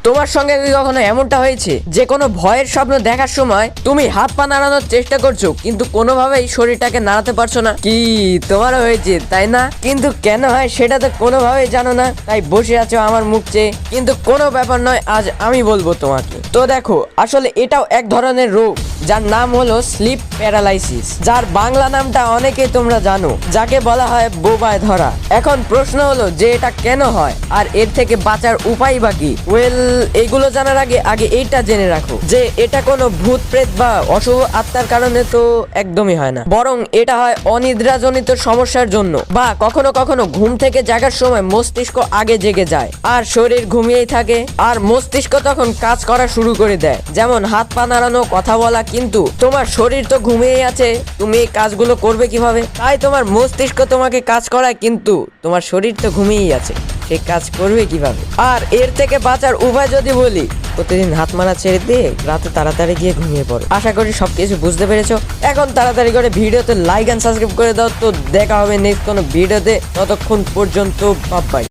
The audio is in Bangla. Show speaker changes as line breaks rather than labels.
তোমার সঙ্গে কি কখনো এমনটা হয়েছে যে কোনো ভয়ের স্বপ্ন দেখার সময় তুমি হাত পা নাড়ানোর চেষ্টা করছো কিন্তু কোনোভাবেই শরীরটাকে নাড়াতে পারছো না? কি তোমারও হয়েছে তাই না? কিন্তু কেন হয় সেটা তো কোনোভাবেই জানো না, তাই বসে আছো আমার মুখ চেয়ে। কিন্তু কোনো ব্যাপার নয়, আজ আমি বলবো তোমাকে। তো দেখো, আসলে এটাও এক ধরনের রোগ যার নাম হলো স্লিপ প্যারালাইসিস, যার বাংলা নামটা অনেকে তোমরা জানো, যাকে বলা হয় বোবায় ধরা। এখন প্রশ্ন হলো যে এটা কেন হয় আর এর থেকে বাঁচার উপায় বা কি? ওয়েল, এগুলো জানার আগে আগে এইটা জেনে রাখো যে এটা কোনো ভূত প্রেত বা অশুভ আত্মার কারণে তো একদমই হয় না, বরং এটা হয় অনিদ্রাজনিত সমস্যার জন্য, বা কখনো কখনো ঘুম থেকে জাগার সময় মস্তিষ্ক আগে জেগে যায় আর শরীর ঘুমিয়েই থাকে, আর মস্তিষ্ক তখন কাজ করা শুরু করে দেয়, যেমন হাত পা নাড়ানো, কথা বলা। কিন্তু তোমার শরীর তো ঘুমিয়েই আছে, তুমি এই কাজগুলো করবে কিভাবে? তাই তোমার মস্তিষ্ক তোমাকে কাজ করায়, কিন্তু তোমার শরীর তো ঘুমিয়েই আছে, সে কাজ করবে কিভাবে? আর এর থেকে বাঁচার উপায় যদি বলি, প্রতিদিন হাত মারা ছেড়ে দিয়ে রাতে তাড়াতাড়ি গিয়ে ঘুমিয়ে পড়ো। আশা করি সবকিছু বুঝতে পেরেছো। এখন তাড়াতাড়ি করে ভিডিওতে লাইক এন্ড সাবস্ক্রাইব করে দাও। তো দেখা হবে নেক্সট কোনো ভিডিওতে, ততক্ষণ পর্যন্ত বাই বাই।